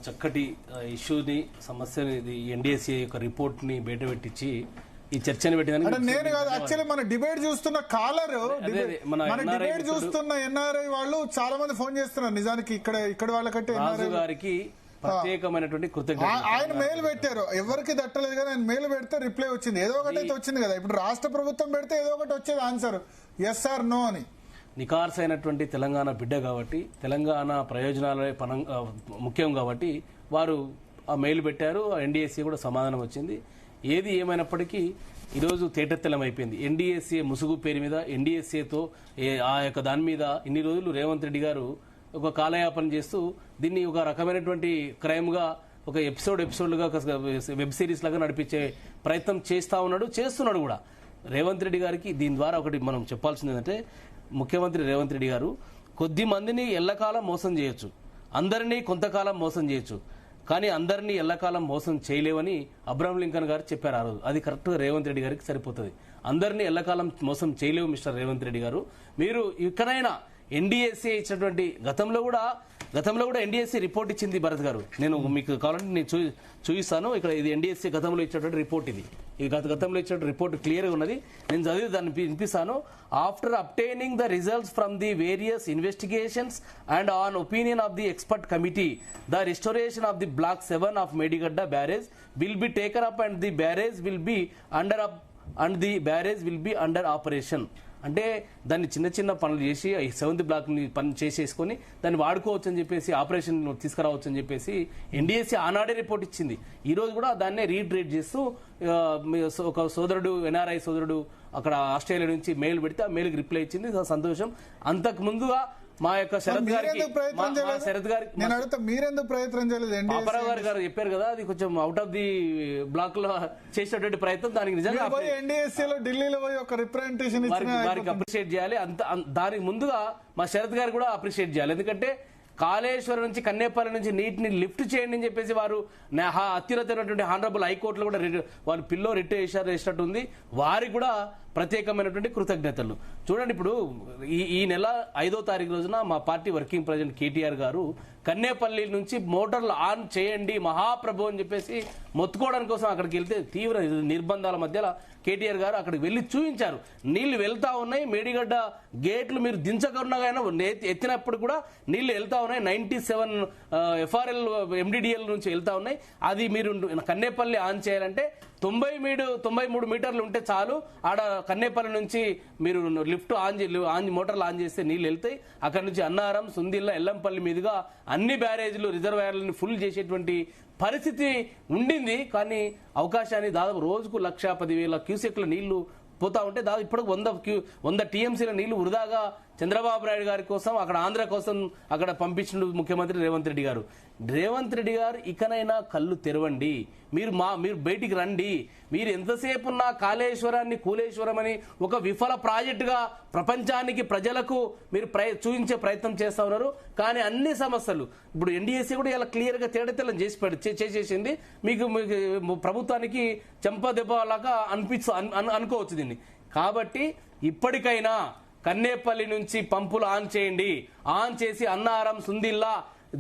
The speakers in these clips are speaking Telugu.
చక్కటి ఇష్యూని సమస్యని ఎన్డీఎస్ఏ యొక్క రిపోర్ట్ ని బయటపెట్టించి ఈ చర్చని పెట్టిందని నేను కాదు, యాక్చువల్లీ మన డిబేట్ చూస్తున్న కాలర్, మన డిబేట్ చూస్తున్న ఎన్ఆర్ఐ వాళ్ళు చాలా మంది ఫోన్ చేస్తున్నారు. నిజానికి ఇక్కడ వాళ్ళకంటే రాజు గారికి ప్రత్యేకమైనటువంటి కృతజ్ఞత. ఆయన మెయిల్ పెట్టారు, ఎవరికి దట్టలేదు కానీ ఆయన మెయిల్ పెడితే రిప్లై వచ్చింది. ఏదో ఒకటి అయితే వచ్చింది కదా. ఇప్పుడు రాష్ట్ర ప్రభుత్వం పెడితే ఏదో ఒకటి వచ్చేది ఆన్సర్, ఎస్ ఆర్ నో అని. నికార్స్ అయినటువంటి తెలంగాణ బిడ్డ కాబట్టి, తెలంగాణ ప్రయోజనాలే ముఖ్యం కాబట్టి వారు ఆ మెయిల్ పెట్టారు. ఎన్డీఎస్ఏ కూడా సమాధానం వచ్చింది. ఏది ఏమైనప్పటికీ ఈరోజు తేటతెల్లం అయిపోయింది. ఎన్డీఎస్ఏ ముసుగు పేరు మీద ఎన్డీఎస్ఏతో ఆ యొక్క దాని మీద ఇన్ని రోజులు రేవంత్ రెడ్డి గారు ఒక కాలయాపన చేస్తూ దీన్ని ఒక రకమైనటువంటి క్రైమ్గా ఒక ఎపిసోడ్లుగా వెబ్ సిరీస్ లాగా నడిపించే ప్రయత్నం చేస్తున్నాడు కూడా. రేవంత్ రెడ్డి గారికి దీని ద్వారా ఒకటి మనం చెప్పాల్సింది ఏంటంటే, ముఖ్యమంత్రి రేవంత్ రెడ్డి గారు కొద్ది మందిని ఎల్లకాలం మోసం చేయొచ్చు, అందరినీ కొంతకాలం మోసం చేయొచ్చు, కానీ అందరినీ ఎల్లకాలం మోసం చేయలేవని అబ్రహం లింకన్ గారు చెప్పారు ఆ రోజు. అది కరెక్ట్గా రేవంత్ రెడ్డి గారికి సరిపోతుంది. అందరినీ ఎల్లకాలం మోసం చేయలేవు మిస్టర్ రేవంత్ రెడ్డి గారు. మీరు ఇక్కడైనా ఎన్డీఎస్ఏ ఇచ్చినటువంటి గతంలో కూడా ఎన్డీఎస్ఏ రిపోర్ట్ ఇచ్చింది భరత్ గారు. నేను మీకు కావాలంటే నేను చూపిస్తాను. ఇక్కడ ఇది ఎన్డీఎస్ఏ గతంలో ఇచ్చినటువంటి రిపోర్ట్. ఇది గతంలో ఇచ్చినటువంటి రిపోర్ట్ క్లియర్గా ఉన్నది. నేను చదివి దాన్ని వినిపిస్తాను. After obtaining the results from the various investigations and on opinion of the expert committee, the restoration of the block 7 of Medigadda barrage will be taken up and the barrage will be under operation. అంటే దాన్ని చిన్న చిన్న పనులు చేసి 7th బ్లాక్ ని పని చేసేసుకొని దాన్ని వాడుకోవచ్చు అని చెప్పేసి, ఆపరేషన్ తీసుకురావచ్చు అని చెప్పేసి ఎన్డీఎస్సీ ఆనాడే రిపోర్ట్ ఇచ్చింది. ఈ రోజు కూడా దాన్నే రీట్రేట్ చేస్తూ ఒక సోదరుడు, ఎన్ఆర్ఐ సోదరుడు అక్కడ ఆస్ట్రేలియా నుంచి మెయిల్ పెడితే ఆ మెయిల్కి రిప్లై ఇచ్చింది. సంతోషం. అంతకు ముందుగా మా యొక్క శరత్ గారికి మీరెందుకు ప్రయత్నం చేయలేదు? అపరావు గారు చెప్పారు కదా, అది కొంచెం అవుట్ ఆఫ్ ది బ్లాక్ లో చేసినటువంటి ప్రయత్నం. దానికి నిజంగా ఎన్డీఎస్సీలో ఢిల్లీలో పోయి ఒక రిప్రజెంటేషన్ వారికి అప్రిషియేట్ చేయాలి. దానికి ముందుగా మా శరత్ గారు కూడా అప్రిషియేట్ చేయాలి. ఎందుకంటే కాళేశ్వరం నుంచి కన్నేపల్లి నుంచి నీటిని లిఫ్ట్ చేయండి అని చెప్పేసి వారు అత్యున్నతమైనటువంటి హానరబుల్ హైకోర్టులో కూడా వాళ్ళు పిల్లో రిట్ చేసినట్టు ఉంది. వారికి కూడా ప్రత్యేకమైనటువంటి కృతజ్ఞతలు. చూడండి, ఇప్పుడు ఈ నెల 5వ తారీఖు రోజున మా పార్టీ వర్కింగ్ ప్రెసిడెంట్ కేటీఆర్ గారు కన్నేపల్లి నుంచి మోటార్లు ఆన్ చేయండి మహాప్రభు అని చెప్పేసి మొత్తుకోవడానికి కోసం అక్కడికి వెళ్తే తీవ్ర నిర్బంధాల మధ్యలో కేటీఆర్ గారు అక్కడికి వెళ్లి చూపించారు. నీళ్లు వెళ్తా ఉన్నాయి, మేడిగడ్డ గేట్లు మీరు దించకుండా ఎత్తినప్పుడు కూడా నీళ్లు వెళ్తా ఉన్నాయి. 97 ఎఫ్ఆర్ఎల్ ఎండిడిఎల్ నుంచి వెళ్తా ఉన్నాయి. అది మీరు కన్నేపల్లి ఆన్ చేయాలంటే 93 మీటర్లు ఉంటే చాలు. ఆడ కన్నేపల్లి నుంచి మీరు లిఫ్ట్ మోటార్లు ఆన్ చేస్తే నీళ్లు వెళ్తాయి. అక్కడ నుంచి అన్నారం, సుందిల్లా, ఎల్లంపల్లి మీదుగా అన్ని బ్యారేజ్లు, రిజర్వాయర్లను ఫుల్ చేసేటువంటి పరిస్థితి ఉండింది. కానీ అవకాశాన్ని దాదాపు రోజుకు 1,10,000 క్యూసెక్ల నీళ్లు పోతా ఉంటే దాదాపు ఇప్పుడు 100 టీఎంసీల నీళ్లు వృధాగా చంద్రబాబు నాయుడు గారి కోసం, అక్కడ ఆంధ్ర కోసం అక్కడ పంపించిన ముఖ్యమంత్రి రేవంత్ రెడ్డి గారు. ఇకనైనా కళ్ళు తెరవండి, మీరు బయటికి రండి. మీరు ఎంతసేపు ఉన్న కాళేశ్వరాన్ని కూలేశ్వరం అని ఒక విఫల ప్రాజెక్టుగా ప్రపంచానికి, ప్రజలకు మీరు చూపించే ప్రయత్నం చేస్తా ఉన్నారు. కానీ అన్ని సమస్యలు ఇప్పుడు ఎన్డీఎస్సీ కూడా ఇలా క్లియర్ గా తేడతెల్లం చేసేసింది. మీకు ప్రభుత్వానికి చెంపదెబ్బలాగా అనుకోవచ్చు దీన్ని. కాబట్టి ఇప్పటికైనా కన్నేపల్లి నుంచి పంపులు ఆన్ చేయండి. ఆన్ చేసి అన్నారం, సుందిల్లా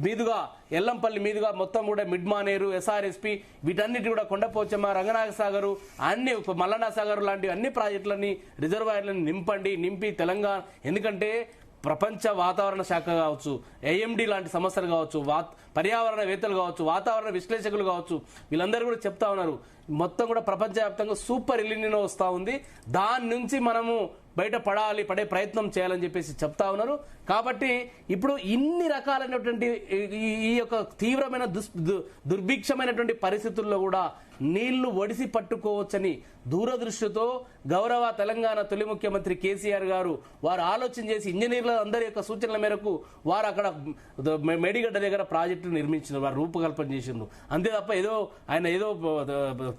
మీదుగా, ఎల్లంపల్లి మీదుగా మొత్తం కూడా మిడ్ మానేరు, ఎస్ఆర్ఎస్పి వీటన్నిటి కూడా కొండపోచమ్మ, రంగనాథ సాగరు, అన్ని మల్లన్న సాగర్ లాంటి అన్ని ప్రాజెక్టులని, రిజర్వాయర్లను నింపి తెలంగాణ, ఎందుకంటే ప్రపంచ వాతావరణ శాఖ కావచ్చు, ఏఎండి లాంటి సంస్థలు కావచ్చు, పర్యావరణవేత్తలు కావచ్చు, వాతావరణ విశ్లేషకులు కావచ్చు, వీళ్ళందరూ కూడా చెప్తా ఉన్నారు మొత్తం కూడా ప్రపంచవ్యాప్తంగా సూపర్ ఎలినినో వస్తా ఉంది, దాని నుంచి మనము పడే ప్రయత్నం చేయాలని చెప్పేసి చెప్తా ఉన్నారు. కాబట్టి ఇప్పుడు ఇన్ని రకాలైనటువంటి ఈ యొక్క తీవ్రమైన దుర్భిక్షమైనటువంటి పరిస్థితుల్లో కూడా నీళ్లు ఒడిసి పట్టుకోవచ్చని దూరదృష్టితో గౌరవ తెలంగాణ తొలి ముఖ్యమంత్రి కేసీఆర్ గారు వారు ఆలోచన చేసి ఇంజనీర్ల అందరి యొక్క సూచనల మేరకు వారు అక్కడ మేడిగడ్డ దగ్గర ప్రాజెక్టు నిర్మించినారు, వారు రూపకల్పన చేసిండ్రు. అంతే తప్ప ఆయన ఏదో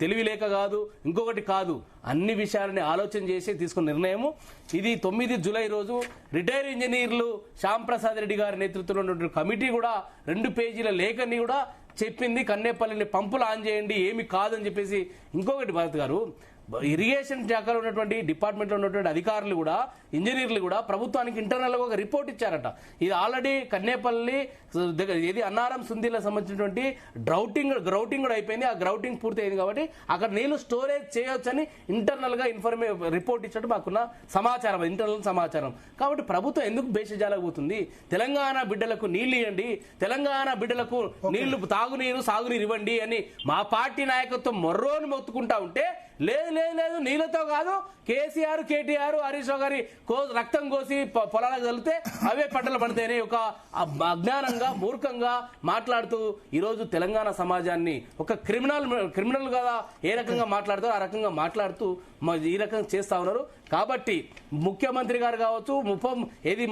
తెలివి లేక కాదు, ఇంకొకటి కాదు, అన్ని విషయాలని ఆలోచన చేసి తీసుకున్న నిర్ణయము ఇది. 9 జూలై రోజు రిటైర్ ఇంజనీర్లు శ్యామ్ ప్రసాద్ రెడ్డి గారి నేతృత్వంలో ఉన్నటువంటి కమిటీ కూడా 2 పేజీల లేఖని కూడా చెప్పింది, కన్నేపల్లిని పంపులు ఆన్ చేయండి, ఏమి కాదని చెప్పేసి. ఇంకొకటి భరత్ గారు, ఇరిగేషన్ శాఖలో ఉన్నటువంటి డిపార్ట్మెంట్లో ఉన్నటువంటి అధికారులు కూడా ఇంజనీర్లు కూడా ప్రభుత్వానికి ఇంటర్నల్ గా ఒక రిపోర్ట్ ఇచ్చారట. ఇది ఆల్రెడీ కన్నేపల్లి ఏది అన్నారం సుందీలకు సంబంధించినటువంటి గ్రౌటింగ్ కూడా అయిపోయింది. ఆ గ్రౌటింగ్ పూర్తి అయింది కాబట్టి అక్కడ నీళ్లు స్టోరేజ్ చేయొచ్చని ఇంటర్నల్ గా రిపోర్ట్ ఇచ్చినట్టు మాకున్న సమాచారం, ఇంటర్నల్ సమాచారం. కాబట్టి ప్రభుత్వం ఎందుకు బేషజాలకపోతుంది? తెలంగాణ బిడ్డలకు నీళ్లు ఇవ్వండి, తెలంగాణ బిడ్డలకు నీళ్లు తాగునీరు సాగునీరు ఇవ్వండి అని మా పార్టీ నాయకత్వం మొర్రోని మొత్తుకుంటా ఉంటే లేదు లేదు లేదు నీళ్ళతో కాదు, కేసీఆర్ కేటీఆర్ హరీష్ రావు గారి రక్తం కోసి పొలాలకు కలిపితే అవే పంటలు పడితేనే ఒక అజ్ఞానంగా మూర్ఖంగా మాట్లాడుతూ ఈరోజు తెలంగాణ సమాజాన్ని ఒక క్రిమినల్ కదా ఏ రకంగా మాట్లాడుతారో ఆ రకంగా మాట్లాడుతూ ఈ రకంగా చేస్తా ఉన్నారు. కాబట్టి ముఖ్యమంత్రి గారు కావచ్చు,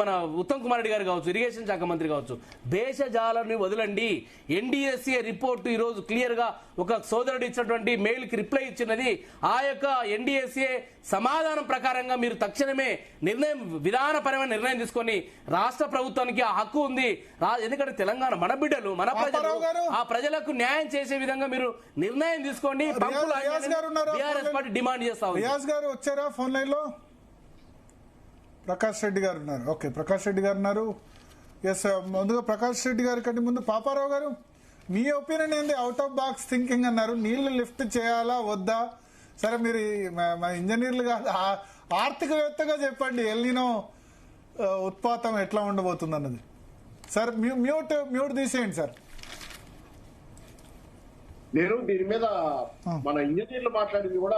మన ఉత్తమ్ కుమార్ రెడ్డి గారు కావచ్చు, ఇరిగేషన్ శాఖ మంత్రి కావచ్చు, భేషజాలని వదలండి. ఎన్డీఎస్ఏ రిపోర్టు ఈరోజు క్లియర్ గా ఒక సోదరుడు ఇచ్చినటువంటి మెయిల్ కి రిప్లై ఇచ్చినది. ఆ యొక్క ఎన్డీఎస్ఏ సమాధానం ప్రకారంగా మీరు తక్షణమే విధానపరమైన నిర్ణయం తీసుకొని రాష్ట్ర ప్రభుత్వానికి ఆ హక్కు ఉంది. ఎందుకంటే తెలంగాణ మన బిడ్డలు, మన ప్రజలు, ఆ ప్రజలకు న్యాయం చేసే విధంగా మీరు నిర్ణయం తీసుకోండి. టీఆర్ఎస్ పార్టీ డిమాండ్ చేస్తా ఉంది. రియాజ్ గారు వచ్చారా ఫోన్ లైన్ లో? ప్రకాష్ రెడ్డి గారు ఉన్నారు. ఓకే, ప్రకాష్ రెడ్డి గారు ఉన్నారు. ఎస్, ముందుగా ప్రకాష్ రెడ్డి గారి కంటే ముందు పాపారావు గారు, మీ ఒపీనియన్ ఏంది? అవుట్ ఆఫ్ బాక్స్ థింకింగ్ అన్నారు, నీళ్లు లిఫ్ట్ చేయాలా వద్దా? సరే, మీరు ఇంజనీర్లు కాదు, ఆర్థికవేత్తగా చెప్పండి, ఎల్నినో ఉత్పాతం ఎట్లా ఉండబోతుంది అన్నది. సార్ మ్యూట్ తీసేయండి సార్. నేను దీని మీద మన ఇంజనీర్లు మాట్లాడింది కూడా